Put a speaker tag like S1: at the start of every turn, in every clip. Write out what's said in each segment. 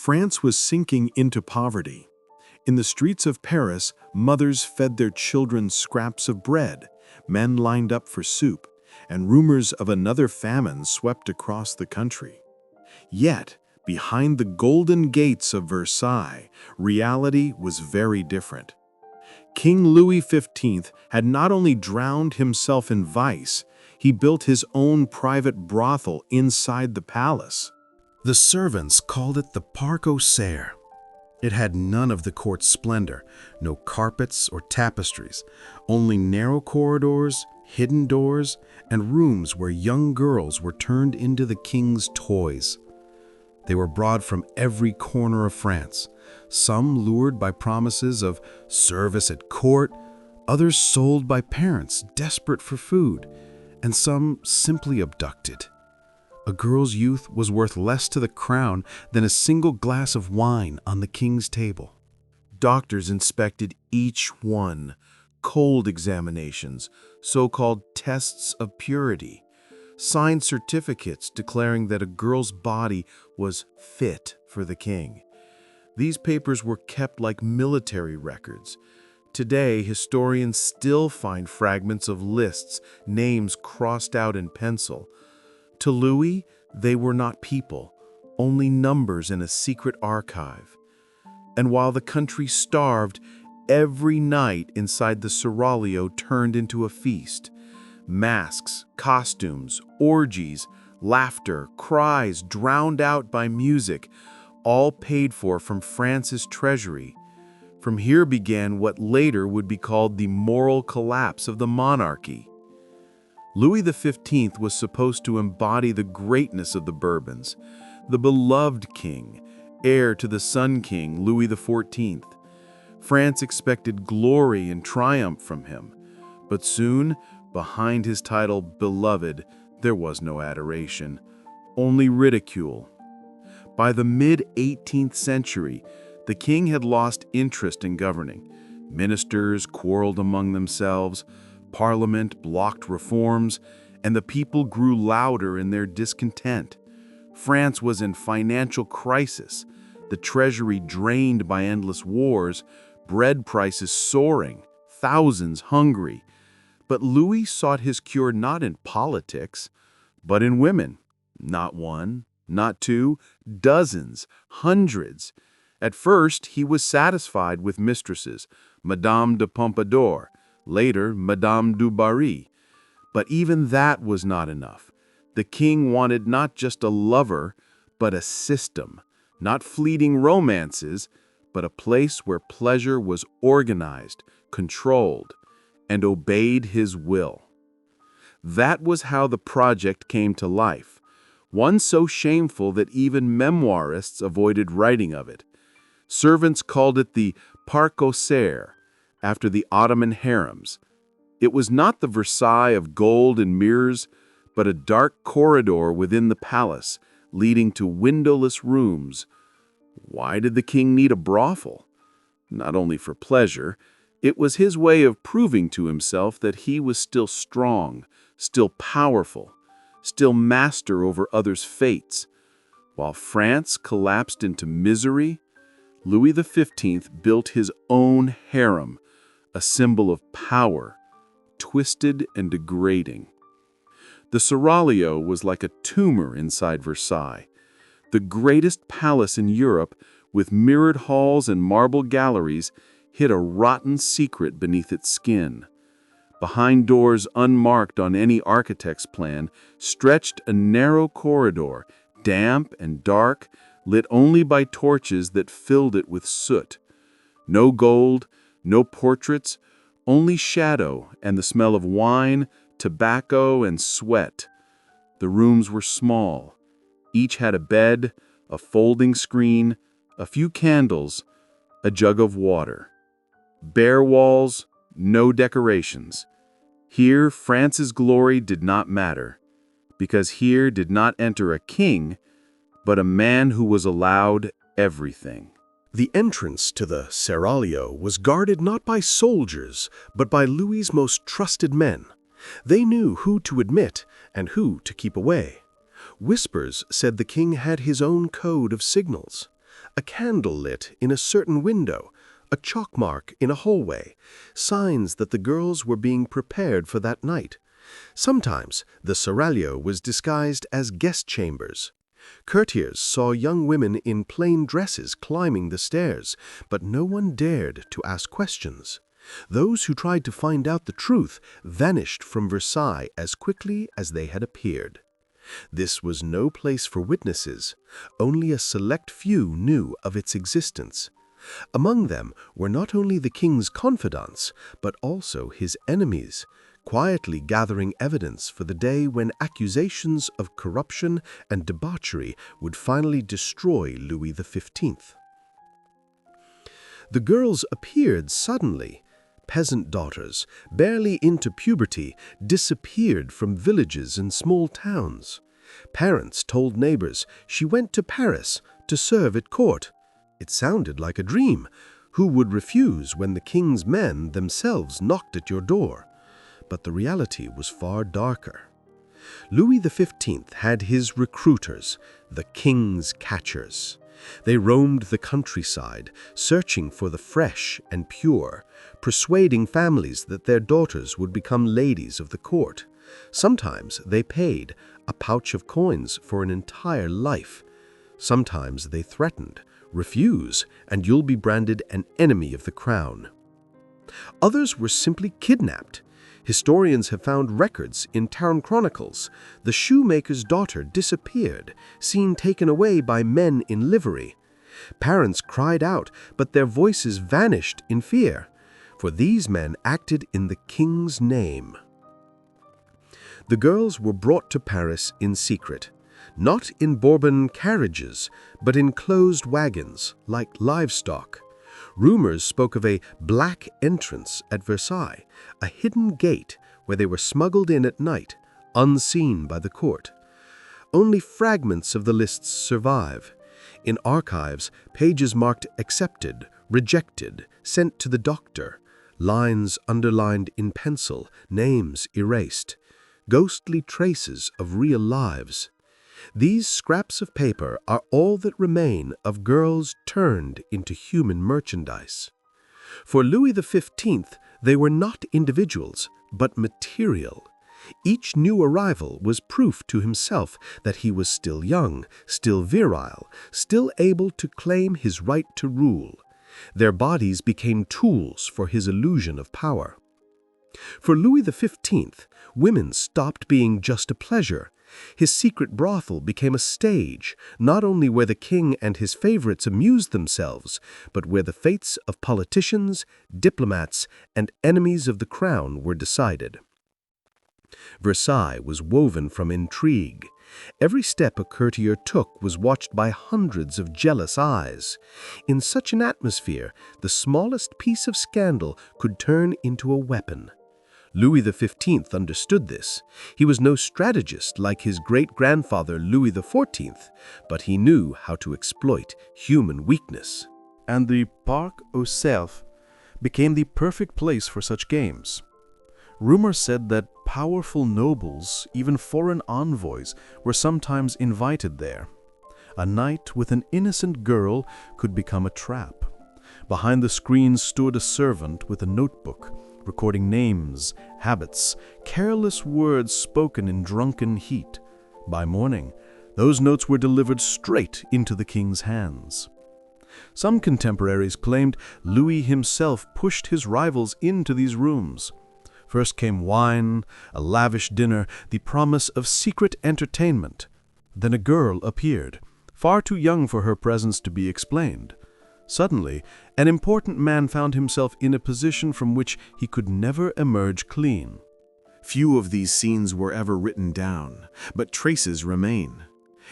S1: France was sinking into poverty. In the streets of Paris, mothers fed their children scraps of bread, men lined up for soup, and rumors of another famine swept across the country. Yet, behind the golden gates of Versailles, reality was very different. King Louis XV had not only drowned himself in vice, he built his own private brothel inside the palace. The servants called it the Parc aux Cerfs. It had none of the court's splendor, no carpets or tapestries, only narrow corridors, hidden doors, and rooms where young girls were turned into the king's toys. They were brought from every corner of France, some lured by promises of service at court, others sold by parents desperate for food, and some simply abducted. A girl's youth was worth less to the crown than a single glass of wine on the king's table. Doctors inspected each one, cold examinations, so-called tests of purity, signed certificates declaring that a girl's body was fit for the king. These papers were kept like military records. Today, historians still find fragments of lists, names crossed out in pencil. To Louis, they were not people, only numbers in a secret archive. And while the country starved, every night inside the seraglio turned into a feast. Masks, costumes, orgies, laughter, cries drowned out by music, all paid for from France's treasury. From here began what later would be called the moral collapse of the monarchy. Louis XV was supposed to embody the greatness of the Bourbons, the beloved king, heir to the Sun King Louis XIV. France expected glory and triumph from him, but soon, behind his title beloved, there was no adoration, only ridicule. By the mid-18th century, the king had lost interest in governing. Ministers quarreled among themselves, Parliament blocked reforms, and the people grew louder in their discontent. France was in financial crisis, the treasury drained by endless wars, bread prices soaring, thousands hungry. But Louis sought his cure not in politics, but in women. Not one, not two, dozens, hundreds. At first, he was satisfied with mistresses, Madame de Pompadour, later Madame du Barry. But even that was not enough. The king wanted not just a lover, but a system, not fleeting romances, but a place where pleasure was organized, controlled, and obeyed his will. That was how the project came to life, one so shameful that even memoirists avoided writing of it. Servants called it the Parc aux Cerfs, after the Ottoman harems. It was not the Versailles of gold and mirrors, but a dark corridor within the palace, leading to windowless rooms. Why did the king need a brothel? Not only for pleasure, it was his way of proving to himself that he was still strong, still powerful, still master over others' fates. While France collapsed into misery, Louis XV built his own harem, a symbol of power, twisted and degrading. The seraglio was like a tumor inside Versailles, the greatest palace in Europe, with mirrored halls and marble galleries, hid a rotten secret beneath its skin. Behind doors unmarked on any architect's plan stretched a narrow corridor, damp and dark, lit only by torches that filled it with soot. No gold, no portraits, only shadow and the smell of wine, tobacco, and sweat. The rooms were small. Each had a bed, a folding screen, a few candles, a jug of water. Bare walls, no decorations. Here, France's glory did not matter, because here did not enter a king, but a man who was allowed everything.
S2: The entrance to the seraglio was guarded not by soldiers, but by Louis's most trusted men. They knew who to admit and who to keep away. Whispers said the king had his own code of signals. A candle lit in a certain window, a chalk mark in a hallway, signs that the girls were being prepared for that night. Sometimes the seraglio was disguised as guest chambers. Courtiers saw young women in plain dresses climbing the stairs, but no one dared to ask questions. Those who tried to find out the truth vanished from Versailles as quickly as they had appeared. This was no place for witnesses. Only a select few knew of its existence. Among them were not only the king's confidants, but also his enemies, quietly gathering evidence for the day when accusations of corruption and debauchery would finally destroy Louis XV. The girls appeared suddenly. Peasant daughters, barely into puberty, disappeared from villages and small towns. Parents told neighbors she went to Paris to serve at court. It sounded like a dream. Who would refuse when the king's men themselves knocked at your door? But the reality was far darker. Louis XV had his recruiters, the king's catchers. They roamed the countryside, searching for the fresh and pure, persuading families that their daughters would become ladies of the court. Sometimes they paid a pouch of coins for an entire life. Sometimes they threatened, refuse, and you'll be branded an enemy of the crown. Others were simply kidnapped. Historians have found records in town chronicles. The shoemaker's daughter disappeared, seen taken away by men in livery. Parents cried out, but their voices vanished in fear, for these men acted in the king's name. The girls were brought to Paris in secret, not in Bourbon carriages, but in closed wagons, like livestock. Rumors spoke of a black entrance at Versailles, a hidden gate where they were smuggled in at night, unseen by the court. Only fragments of the lists survive. In archives, pages marked accepted, rejected, sent to the doctor, lines underlined in pencil, names erased, ghostly traces of real lives. These scraps of paper are all that remain of girls turned into human merchandise. For Louis XV, they were not individuals, but material. Each new arrival was proof to himself that he was still young, still virile, still able to claim his right to rule. Their bodies became tools for his illusion of power. For Louis XV, women stopped being just a pleasure. His secret brothel became a stage, not only where the king and his favorites amused themselves, but where the fates of politicians, diplomats, and enemies of the crown were decided. Versailles was woven from intrigue. Every step a courtier took was watched by hundreds of jealous eyes. In such an atmosphere, the smallest piece of scandal could turn into a weapon. Louis XV understood this. He was no strategist like his great-grandfather Louis XIV, but he knew how to exploit human weakness.
S3: And the Parc aux Cerfs became the perfect place for such games. Rumor said that powerful nobles, even foreign envoys, were sometimes invited there. A night with an innocent girl could become a trap. Behind the screens stood a servant with a notebook, recording names, habits, careless words spoken in drunken heat. By morning, those notes were delivered straight into the king's hands. Some contemporaries claimed Louis himself pushed his rivals into these rooms. First came wine, a lavish dinner, the promise of secret entertainment. Then a girl appeared, far too young for her presence to be explained. Suddenly, an important man found himself in a position from which he could never emerge clean.
S1: Few of these scenes were ever written down, but traces remain.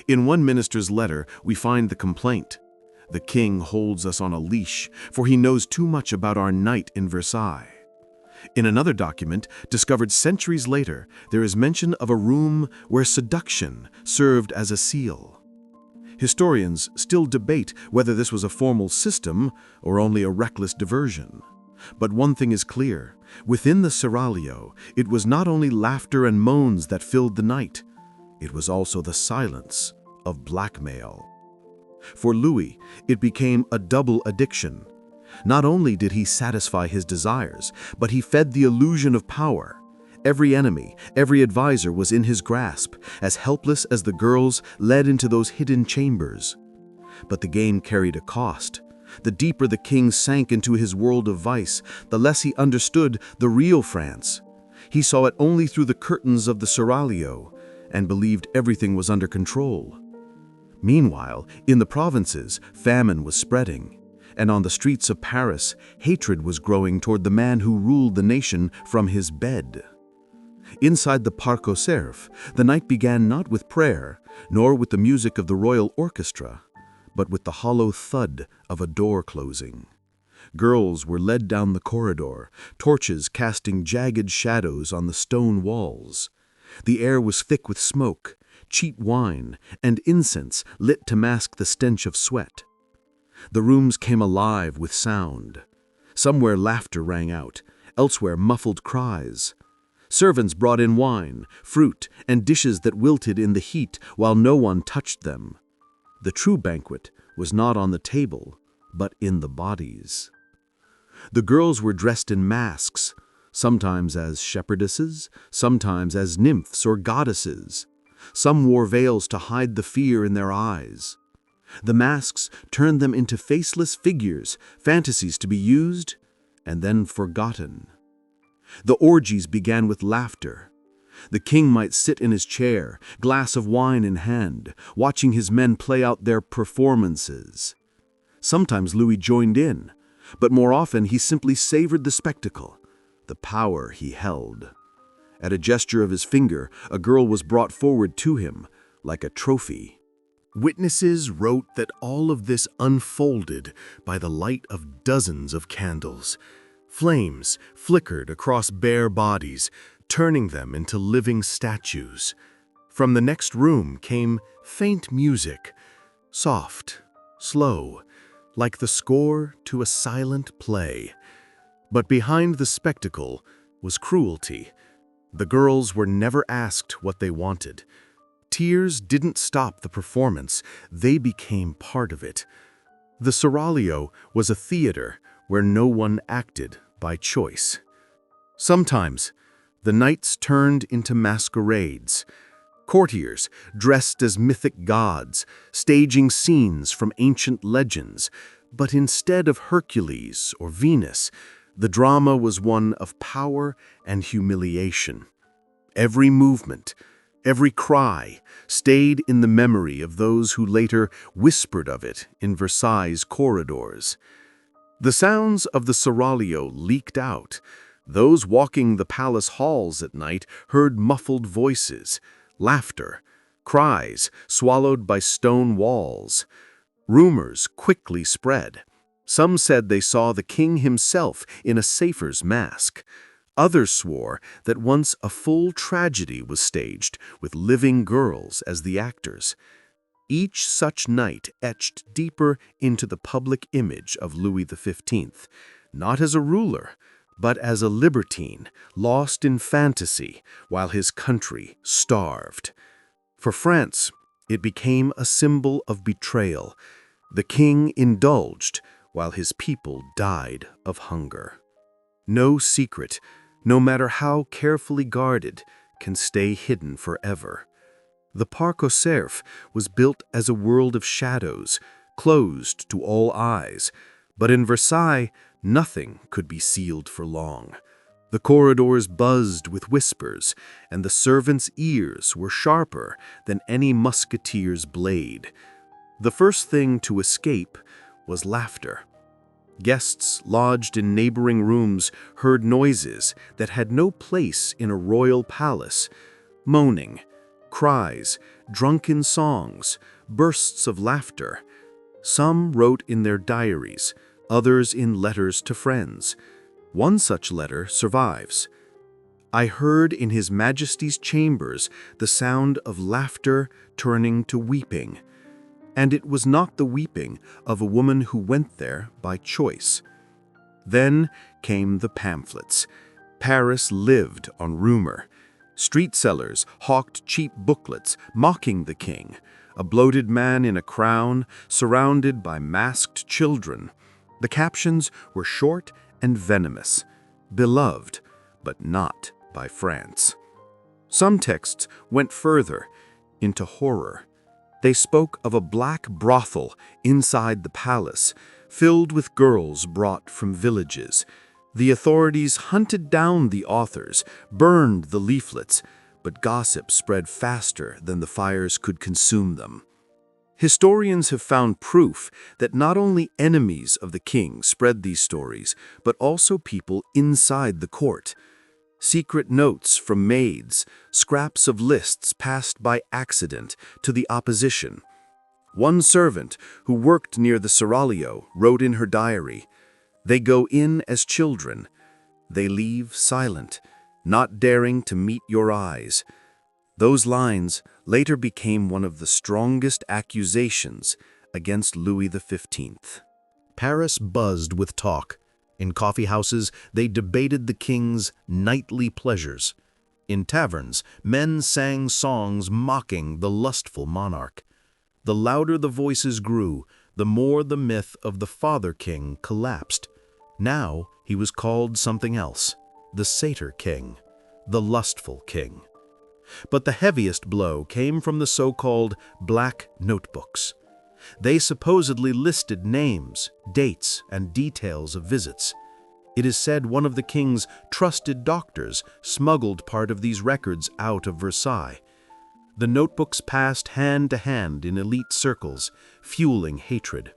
S1: In one minister's letter, we find the complaint: "The king holds us on a leash, for he knows too much about our night in Versailles." In another document, discovered centuries later, there is mention of a room where seduction served as a seal. Historians still debate whether this was a formal system or only a reckless diversion. But one thing is clear: within the seraglio, it was not only laughter and moans that filled the night, it was also the silence of blackmail. For Louis, it became a double addiction. Not only did he satisfy his desires, but he fed the illusion of power. Every enemy, every advisor was in his grasp, as helpless as the girls led into those hidden chambers. But the game carried a cost. The deeper the king sank into his world of vice, the less he understood the real France. He saw it only through the curtains of the seraglio and believed everything was under control. Meanwhile, in the provinces, famine was spreading, and on the streets of Paris, hatred was growing toward the man who ruled the nation from his bed. Inside the Parc aux Cerfs, the night began not with prayer, nor with the music of the royal orchestra, but with the hollow thud of a door closing. Girls were led down the corridor, torches casting jagged shadows on the stone walls. The air was thick with smoke, cheap wine, and incense lit to mask the stench of sweat. The rooms came alive with sound. Somewhere laughter rang out, elsewhere muffled cries. Servants brought in wine, fruit, and dishes that wilted in the heat while no one touched them. The true banquet was not on the table, but in the bodies. The girls were dressed in masks, sometimes as shepherdesses, sometimes as nymphs or goddesses. Some wore veils to hide the fear in their eyes. The masks turned them into faceless figures, fantasies to be used and then forgotten. The orgies began with laughter. The king might sit in his chair, glass of wine in hand, watching his men play out their performances. Sometimes Louis joined in, but more often he simply savored the spectacle, the power he held. At a gesture of his finger, a girl was brought forward to him, like a trophy. Witnesses wrote that all of this unfolded by the light of dozens of candles. Flames flickered across bare bodies, turning them into living statues. From the next room came faint music, soft, slow, like the score to a silent play. But behind the spectacle was cruelty. The girls were never asked what they wanted. Tears didn't stop the performance, they became part of it. The seraglio was a theater where no one acted by choice. Sometimes, the nights turned into masquerades. Courtiers, dressed as mythic gods, staging scenes from ancient legends. But instead of Hercules or Venus, the drama was one of power and humiliation. Every movement, every cry stayed in the memory of those who later whispered of it in Versailles corridors. The sounds of the seraglio leaked out. Those walking the palace halls at night heard muffled voices, laughter, cries swallowed by stone walls. Rumors quickly spread. Some said they saw the king himself in a safer's mask. Others swore that once a full tragedy was staged with living girls as the actors. Each such night etched deeper into the public image of Louis XV, not as a ruler, but as a libertine, lost in fantasy while his country starved. For France, it became a symbol of betrayal. The king indulged while his people died of hunger. No secret, no matter how carefully guarded, can stay hidden forever. The Parc aux Cerfs was built as a world of shadows, closed to all eyes, but in Versailles, nothing could be sealed for long. The corridors buzzed with whispers, and the servants' ears were sharper than any musketeer's blade. The first thing to escape was laughter. Guests lodged in neighboring rooms heard noises that had no place in a royal palace: moaning, cries, drunken songs, bursts of laughter. Some wrote in their diaries, others in letters to friends. One such letter survives. "I heard in His Majesty's chambers the sound of laughter turning to weeping. And it was not the weeping of a woman who went there by choice." Then came the pamphlets. Paris lived on rumor. Street sellers hawked cheap booklets, mocking the king. a bloated man in a crown, surrounded by masked children. The captions were short and venomous, beloved, but not by France. Some texts went further, into horror. They spoke of a black brothel inside the palace, filled with girls brought from villages. The authorities hunted down the authors, burned the leaflets, but gossip spread faster than the fires could consume them. Historians have found proof that not only enemies of the king spread these stories, but also people inside the court. Secret notes from maids, scraps of lists passed by accident to the opposition. One servant who worked near the seraglio wrote in her diary, "They go in as children. They leave silent, not daring to meet your eyes." Those lines later became one of the strongest accusations against Louis XV.
S2: Paris buzzed with talk. In coffee houses, they debated the king's nightly pleasures. In taverns, men sang songs mocking the lustful monarch. The louder the voices grew, the more the myth of the father king collapsed. Now he was called something else, the satyr king, the lustful king. But the heaviest blow came from the so-called black notebooks. They supposedly listed names, dates, and details of visits. It is said one of the king's trusted doctors smuggled part of these records out of Versailles. The notebooks passed hand to hand in elite circles, fueling hatred.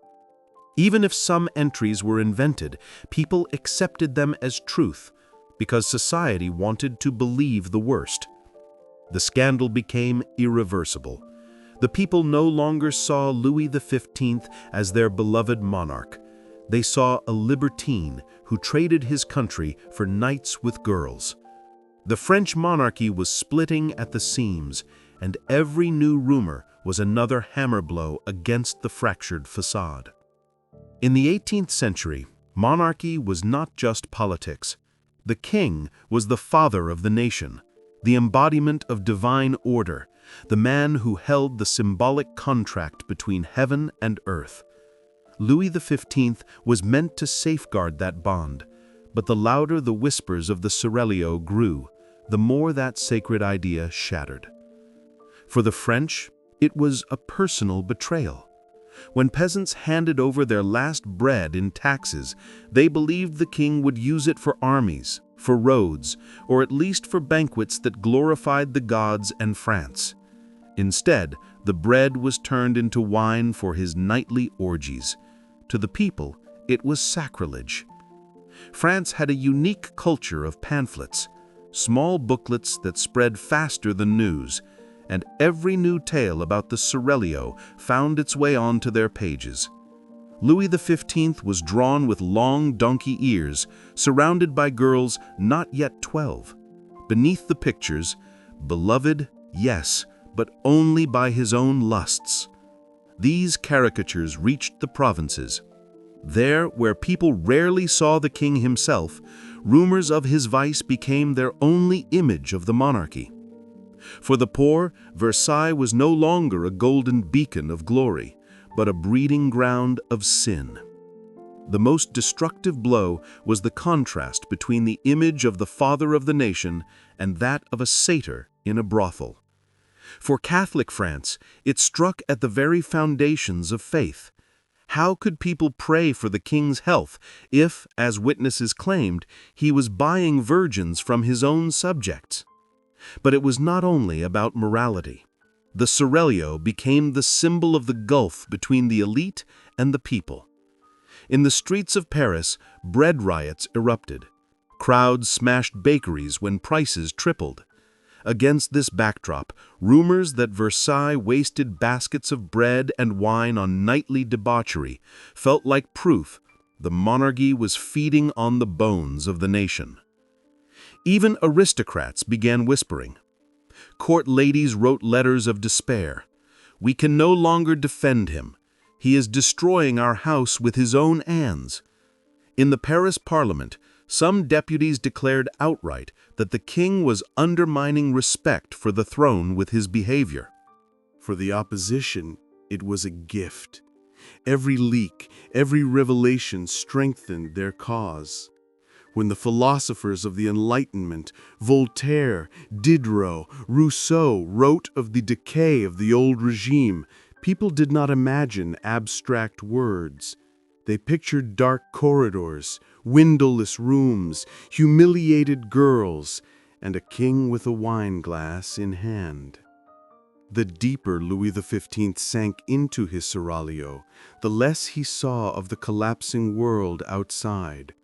S2: Even if some entries were invented, people accepted them as truth because society wanted to believe the worst. The scandal became irreversible. The people no longer saw Louis XV as their beloved monarch. They saw a libertine who traded his country for nights with girls. The French monarchy was splitting at the seams, and every new rumor was another hammer blow against the fractured facade. In the 18th century, monarchy was not just politics. The king was the father of the nation, the embodiment of divine order, the man who held the symbolic contract between heaven and earth. Louis XV was meant to safeguard that bond, but the louder the whispers of the seraglio grew, the more that sacred idea shattered. For the French, it was a personal betrayal. When peasants handed over their last bread in taxes, they believed the king would use it for armies, for roads, or at least for banquets that glorified the gods and France. Instead, the bread was turned into wine for his nightly orgies. To the people, it was sacrilege. France had a unique culture of pamphlets, small booklets that spread faster than news, and every new tale about the seraglio found its way onto their pages. Louis XV was drawn with long donkey ears, surrounded by girls not yet 12. Beneath the pictures, beloved, yes, but only by his own lusts. These caricatures reached the provinces. There, where people rarely saw the king himself, rumors of his vice became their only image of the monarchy. For the poor, Versailles was no longer a golden beacon of glory, but a breeding ground of sin. The most destructive blow was the contrast between the image of the father of the nation and that of a satyr in a brothel. For Catholic France, it struck at the very foundations of faith. How could people pray for the king's health if, as witnesses claimed, he was buying virgins from his own subjects? But it was not only about morality. The seraglio became the symbol of the gulf between the elite and the people. In the streets of Paris, bread riots erupted. Crowds smashed bakeries when prices tripled. Against this backdrop, rumors that Versailles wasted baskets of bread and wine on nightly debauchery felt like proof the monarchy was feeding on the bones of the nation. Even aristocrats began whispering. Court ladies wrote letters of despair. "We can no longer defend him. He is destroying our house with his own hands." In the Paris Parliament, some deputies declared outright that the king was undermining respect for the throne with his behavior.
S1: For the opposition, it was a gift. Every leak, every revelation strengthened their cause. When the philosophers of the Enlightenment, Voltaire, Diderot, Rousseau, wrote of the decay of the old regime, people did not imagine abstract words. They pictured dark corridors, windowless rooms, humiliated girls, and a king with a wine-glass in hand. The deeper Louis XV sank into his seraglio, the less he saw of the collapsing world outside.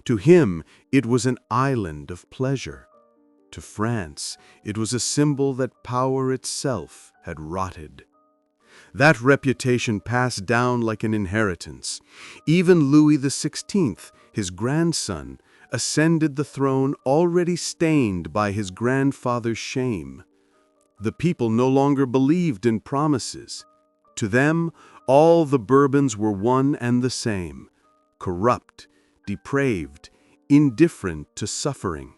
S1: To him, it was an island of pleasure. To France, it was a symbol that power itself had rotted. That reputation passed down like an inheritance. Even Louis XVI, his grandson, ascended the throne already stained by his grandfather's shame. The people no longer believed in promises. To them, all the Bourbons were one and the same: corrupt, depraved, indifferent to suffering.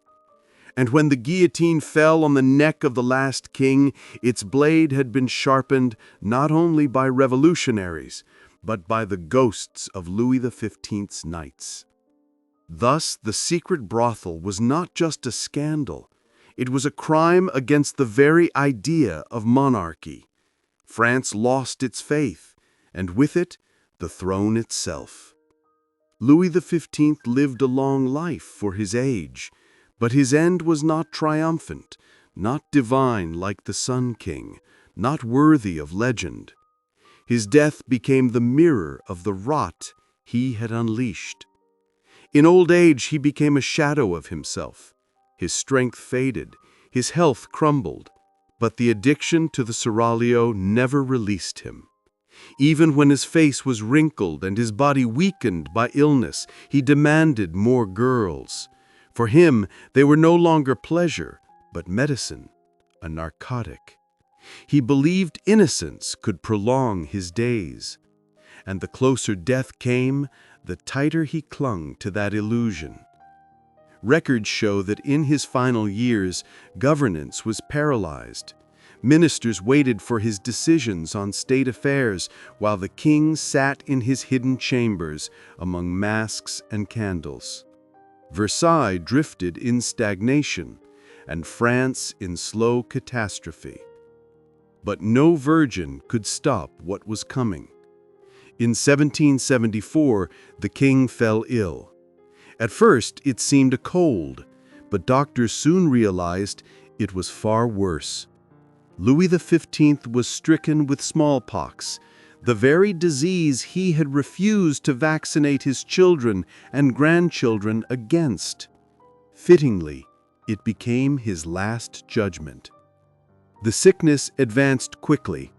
S1: And when the guillotine fell on the neck of the last king, its blade had been sharpened not only by revolutionaries, but by the ghosts of Louis XV's knights. Thus, the secret brothel was not just a scandal. It was a crime against the very idea of monarchy. France lost its faith, and with it, the throne itself. Louis XV lived a long life for his age, but his end was not triumphant, not divine like the Sun King, not worthy of legend. His death became the mirror of the rot he had unleashed. In old age, he became a shadow of himself. His strength faded, his health crumbled, but the addiction to the seraglio never released him. Even when his face was wrinkled and his body weakened by illness, he demanded more girls. For him, they were no longer pleasure, but medicine, a narcotic. He believed innocence could prolong his days. And the closer death came, the tighter he clung to that illusion. Records show that in his final years, governance was paralyzed. Ministers waited for his decisions on state affairs, while the king sat in his hidden chambers among masks and candles. Versailles drifted in stagnation, and France in slow catastrophe. But no virgin could stop what was coming. In 1774, the king fell ill. At first, it seemed a cold, but doctors soon realized it was far worse. Louis XV was stricken with smallpox, the very disease he had refused to vaccinate his children and grandchildren against. Fittingly, it became his last judgment. The sickness advanced quickly.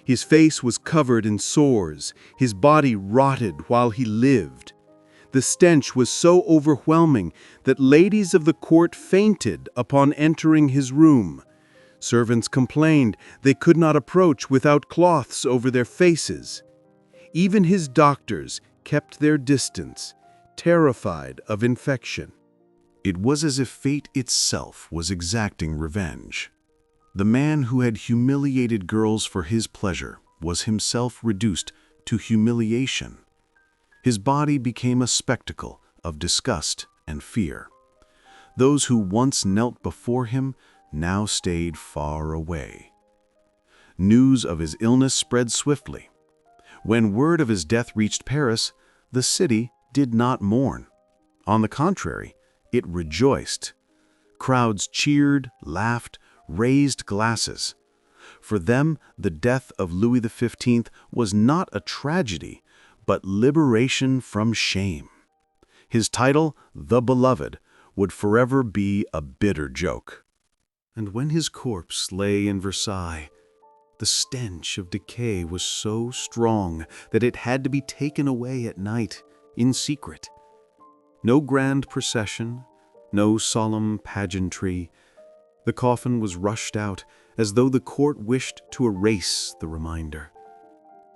S1: His face was covered in sores, his body rotted while he lived. The stench was so overwhelming that ladies of the court fainted upon entering his room. Servants complained they could not approach without cloths over their faces. Even his doctors kept their distance, terrified of infection.
S4: It was as if fate itself was exacting revenge. The man who had humiliated girls for his pleasure was himself reduced to humiliation. His body became a spectacle of disgust and fear. Those who once knelt before him now stayed far away. News of his illness spread swiftly. When word of his death reached Paris, the city did not mourn. On the contrary, it rejoiced. Crowds cheered, laughed, raised glasses. For them, the death of Louis XV was not a tragedy, but liberation from shame. His title, the Beloved, would forever be a bitter joke. And when his corpse lay in Versailles, the stench of decay was so strong that it had to be taken away at night, in secret. No grand procession, no solemn pageantry. The coffin was rushed out as though the court wished to erase the reminder.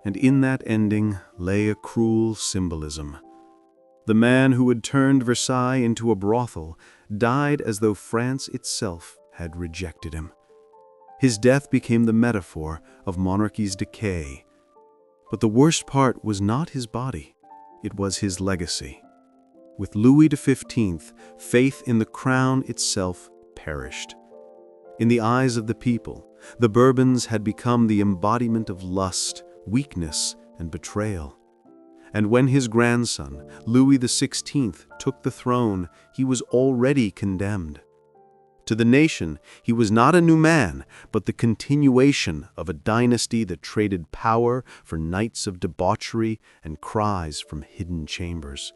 S4: And in that ending lay a cruel symbolism. The man who had turned Versailles into a brothel died as though France itself had rejected him.
S1: His death became the metaphor of monarchy's decay. But the worst part was not his body, it was his legacy. With Louis XV, faith in the crown itself perished. In the eyes of the people, the Bourbons had become the embodiment of lust, weakness, and betrayal. And when his grandson, Louis XVI, took the throne, he was already condemned. To the nation, he was not a new man, but the continuation of a dynasty that traded power for nights of debauchery and cries from hidden chambers.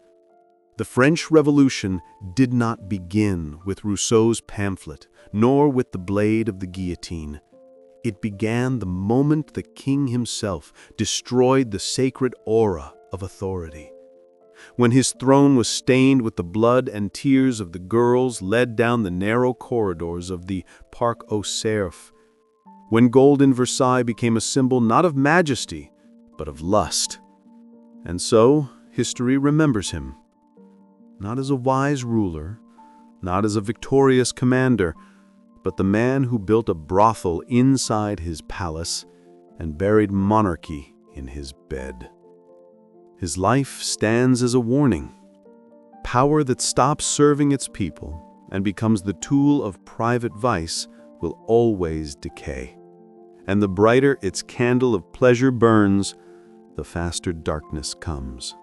S1: The French Revolution did not begin with Rousseau's pamphlet, nor with the blade of the guillotine. It began the moment the king himself destroyed the sacred aura of authority. When his throne was stained with the blood and tears of the girls led down the narrow corridors of the Parc aux Cerfs. When gold in Versailles became a symbol not of majesty, but of lust. And so, history remembers him. Not as a wise ruler, not as a victorious commander, but the man who built a brothel inside his palace and buried monarchy in his bed. His life stands as a warning. Power that stops serving its people and becomes the tool of private vice will always decay. And the brighter its candle of pleasure burns, the faster darkness comes.